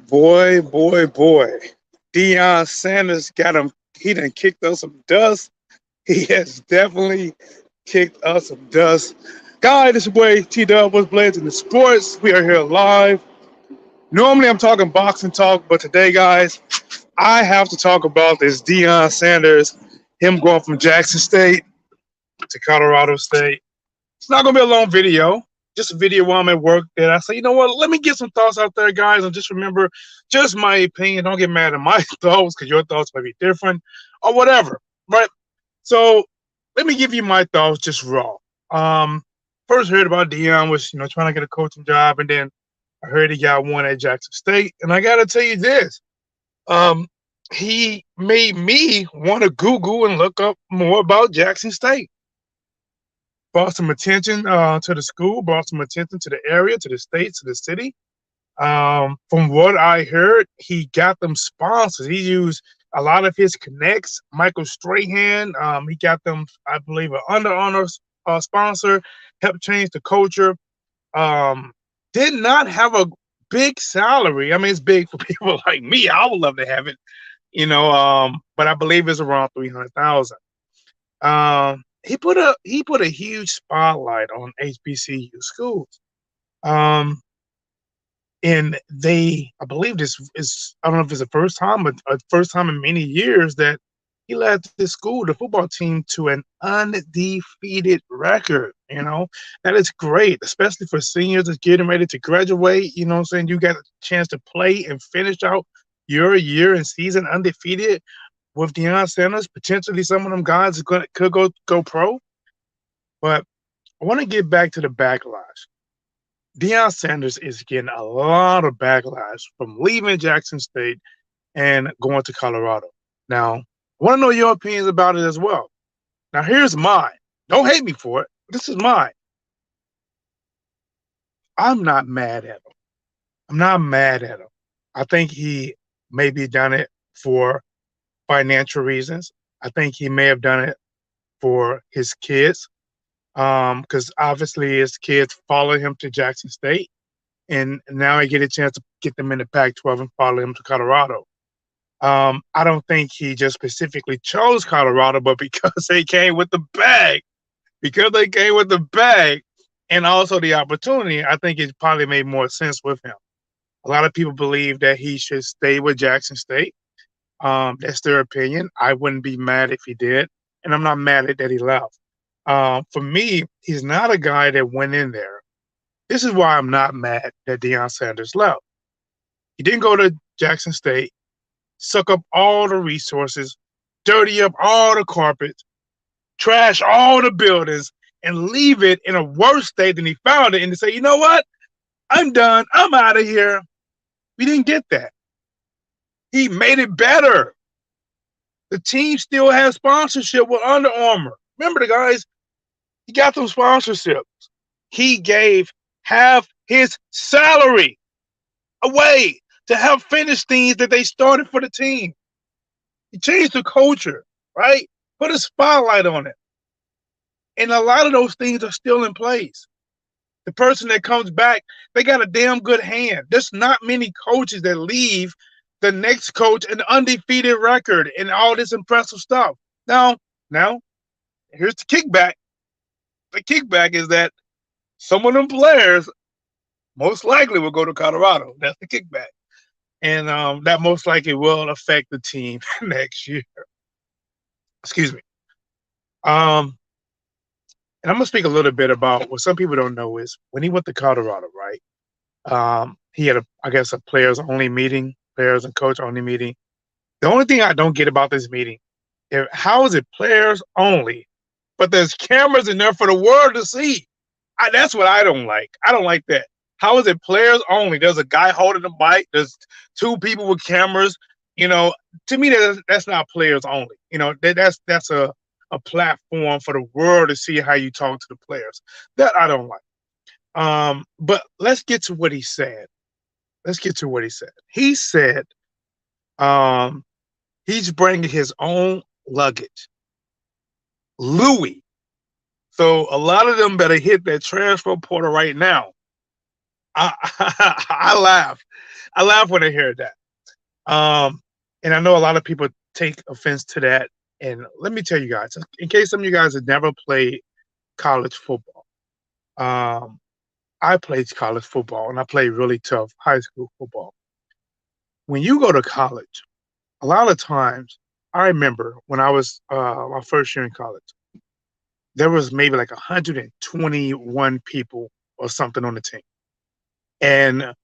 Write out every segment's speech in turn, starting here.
Boy. Deion Sanders got him. He done kicked us some dust. He has definitely kicked us some dust. Guys, this is your boy T Dub was Blades in the Sports. We are here live. Normally I'm talking boxing talk, but today, guys, I have to talk about this Deion Sanders, him going from Jackson State to Colorado State. It's not gonna be a long video, just a video while I'm at work that I say, you know what, let me get some thoughts out there, guys, and just remember, just my opinion. Don't get mad at my thoughts because your thoughts might be different or whatever, right? So let me give you my thoughts just raw. Um, First heard about Deion was, trying to get a coaching job, and then I heard he got one at Jackson State, and I gotta tell you this. Um, he made me want to Google and look up more about Jackson State. Brought some attention to the school, brought some attention to the area, to the state, to the city. From what I heard, he got them sponsors. He used a lot of his connects. Michael Strahan, he got them, I believe, an Under Armour sponsor, helped change the culture. Did not have a big salary. I mean, it's big for people like me. I would love to have it, but I believe it's around 300,000. He put a huge spotlight on HBCU schools. Um, and I believe this is, I don't know if it's the first time, but a first time in many years that he led this school, the football team, to an undefeated record. That is great, especially for seniors that's getting ready to graduate. You know what I'm saying? You got a chance to play and finish out your year and season undefeated with Deion Sanders. Potentially some of them guys could go pro. But I want to get back to the backlash. Deion Sanders is getting a lot of backlash from leaving Jackson State and going to Colorado. Now, I want to know your opinions about it as well. Now, here's mine. Don't hate me for it. This is mine. I'm not mad at him. I'm not mad at him. I think he maybe done it for financial reasons. I think he may have done it for his kids, because obviously his kids follow him to Jackson State, and now I get a chance to get them in the Pac-12 and follow him to Colorado. I don't think he just specifically chose Colorado, but because they came with the bag, and also the opportunity, I think it probably made more sense with him. A lot of people believe that he should stay with Jackson State. That's their opinion. I wouldn't be mad if he did, and I'm not mad at that he left. For me, he's not a guy that went in there. This is why I'm not mad that Deion Sanders left. He didn't go to Jackson State, suck up all the resources, dirty up all the carpets, trash all the buildings, and leave it in a worse state than he found it, and to say, you know what? I'm done. I'm out of here. We didn't get that. He made it better. The team still has sponsorship with Under Armour. Remember the guys? He got those sponsorships. He gave half his salary away to help finish things that they started for the team. He changed the culture, right? Put a spotlight on it. And a lot of those things are still in place. The person that comes back, they got a damn good hand. There's not many coaches that leave the next coach an undefeated record and all this impressive stuff. Now, here's the kickback. The kickback is that some of them players most likely will go to Colorado. That's the kickback. And that most likely will affect the team next year. Excuse me. And I'm going to speak a little bit about what some people don't know is when he went to Colorado, right? He had, a players and coach only meeting. The only thing I don't get about this meeting, how is it players only, but there's cameras in there for the world to see? That's what I don't like. I don't like that. How is it players only? There's a guy holding the mic. There's two people with cameras. To me, that's not players only. That's a platform for the world to see how you talk to the players. That I don't like. But let's get to what he said. He said he's bringing his own luggage. Louis. So a lot of them better hit that transfer portal right now. I, I laugh. I laugh when I hear that. Um, and I know a lot of people take offense to that. And let me tell you guys, in case some of you guys have never played college football, um, I played college football and I played really tough high school football. When you go to college, a lot of times, I remember when I was my first year in college, there was maybe like 121 people or something on the team. And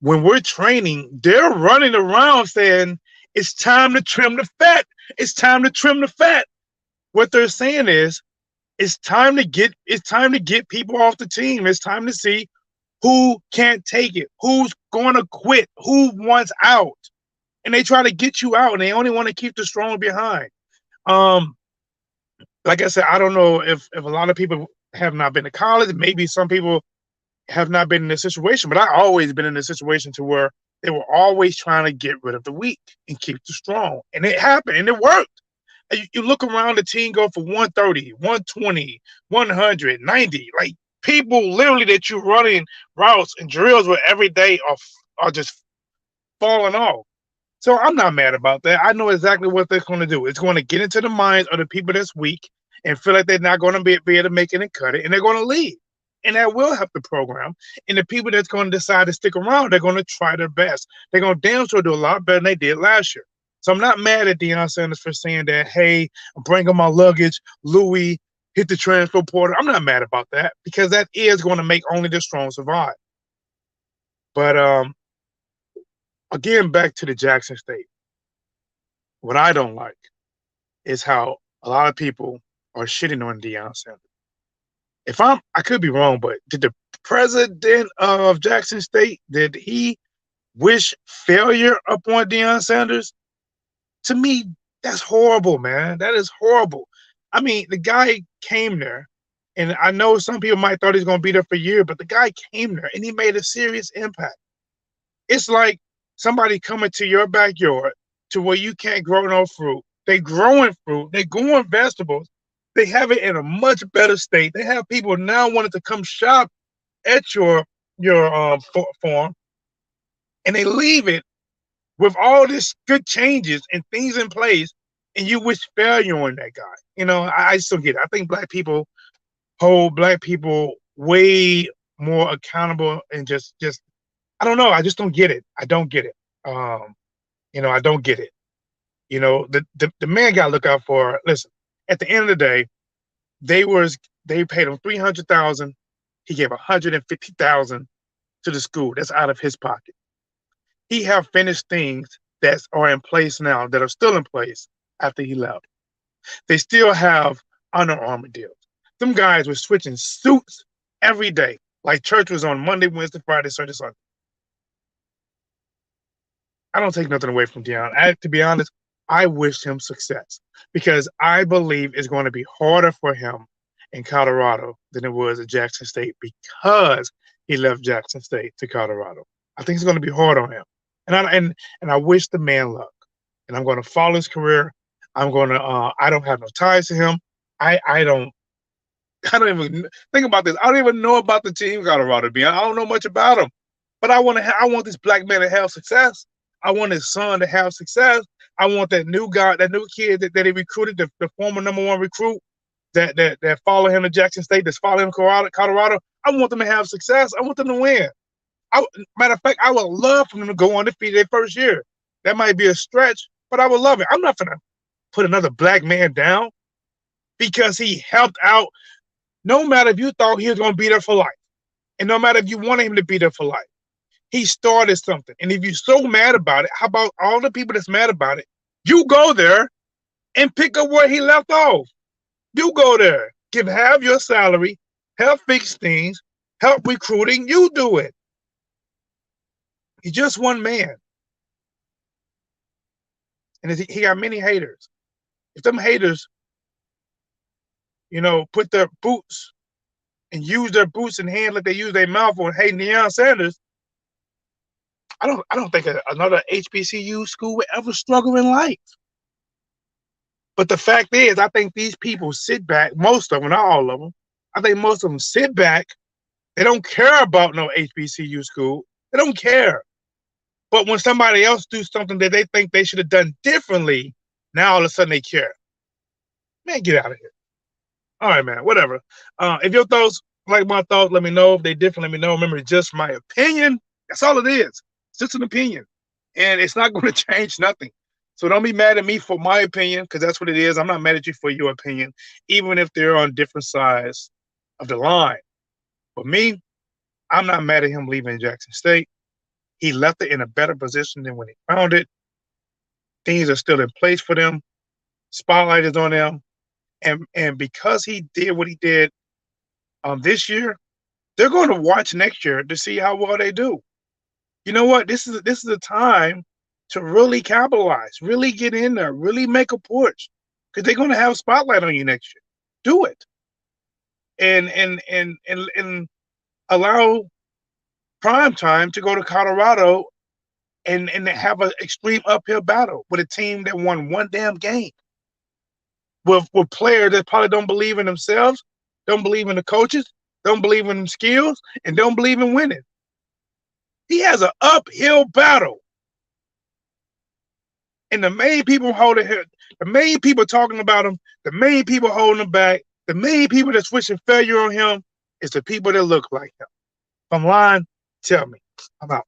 when we're training, they're running around saying, it's time to trim the fat. It's time to trim the fat. What they're saying is, it's time to get people off the team. It's time to see who can't take it, who's going to quit, who wants out. And they try to get you out and they only want to keep the strong behind. Um, like I said, I don't know if a lot of people have not been to college. Maybe some people have not been in this situation, but I always been in a situation to where they were always trying to get rid of the weak and keep the strong. And it happened and it worked. And you look around the team go for 130, 120, 190. Like people literally that you're running routes and drills with every day are just falling off. So I'm not mad about that. I know exactly what they're going to do. It's going to get into the minds of the people that's weak and feel like they're not going to be able to make it and cut it, and they're going to leave. And that will help the program. And the people that's going to decide to stick around, they're going to try their best. They're going to damn sure do a lot better than they did last year. So I'm not mad at Deion Sanders for saying that, hey, I'm bringing my luggage, Louis, hit the transfer portal. I'm not mad about that because that is going to make only the strong survive. But again, back to the Jackson State. What I don't like is how a lot of people are shitting on Deion Sanders. I could be wrong, but did the president of Jackson State, did he wish failure upon Deion Sanders? To me, that's horrible, man. That is horrible. I mean, the guy came there, and I know some people might thought he's going to be there for a year, but the guy came there and he made a serious impact. It's like somebody coming to your backyard to where you can't grow no fruit. They growing fruit. They growing vegetables. They have it in a much better state. They have people now wanting to come shop at your farm, and they leave it with all this good changes and things in place, and you wish failure on that guy. I still get it. I think black people hold black people way more accountable and just I don't know. I just don't get it. I don't get it. I don't get it. The man got to look out for. Listen, at the end of the day, they paid him 300,000. He gave 150,000 to the school. That's out of his pocket. He have finished things that are in place now that are still in place after he left. They still have Under Armour deals. Them guys were switching suits every day, like church was on Monday, Wednesday, Friday, Saturday, Sunday. I don't take nothing away from Deion. To be honest, I wish him success because I believe it's going to be harder for him in Colorado than it was at Jackson State because he left Jackson State to Colorado. I think it's going to be hard on him, and I wish the man luck. And I'm going to follow his career. I'm going to. I don't have no ties to him. I don't. I don't even think about this. I don't even know about the team Colorado. I don't know much about them, but I want this black man to have success. I want his son to have success. I want that new guy, that new kid that he recruited, the former #1 recruit that follow him to Jackson State, that's following him to Colorado. I want them to have success. I want them to win. Matter of fact, I would love for them to go undefeated their first year. That might be a stretch, but I would love it. I'm not going to put another black man down because he helped out. No matter if you thought he was going to be there for life, and no matter if you wanted him to be there for life, he started something. And if you're so mad about it, how about all the people that's mad about it? You go there and pick up where he left off. You go there, give half your salary, help fix things, help recruiting. You do it. He's just one man. And he got many haters. If them haters, put their boots and use their boots in hand like they use their mouth on hating Deion Sanders, I don't think another HBCU school would ever struggle in life. But the fact is, I think these people sit back, most of them, not all of them, I think most of them sit back They don't care about no HBCU school. They don't care. But when somebody else do something that they think they should have done differently, now all of a sudden they care. Man, get out of here. All right, man. Whatever. If your thoughts like my thoughts, let me know. If they different, let me know. Remember, it's just my opinion. That's all it is. It's just an opinion, and it's not going to change nothing. So don't be mad at me for my opinion, because that's what it is. I'm not mad at you for your opinion, even if they're on different sides of the line. For me, I'm not mad at him leaving Jackson State. He left it in a better position than when he found it. Things are still in place for them. Spotlight is on them, and because he did what he did this year, they're going to watch next year to see how well they do. You know what? This is a time to really capitalize, really get in there, really make a push, because they're going to have spotlight on you next year. Do it, and allow prime time to go to Colorado and have an extreme uphill battle with a team that won one damn game, with players that probably don't believe in themselves, don't believe in the coaches, don't believe in them skills, and don't believe in winning. He has an uphill battle. And the main people holding him, the main people talking about him, the main people holding him back, the main people that's wishing failure on him is the people that look like him. If I'm lying, tell me. I'm out.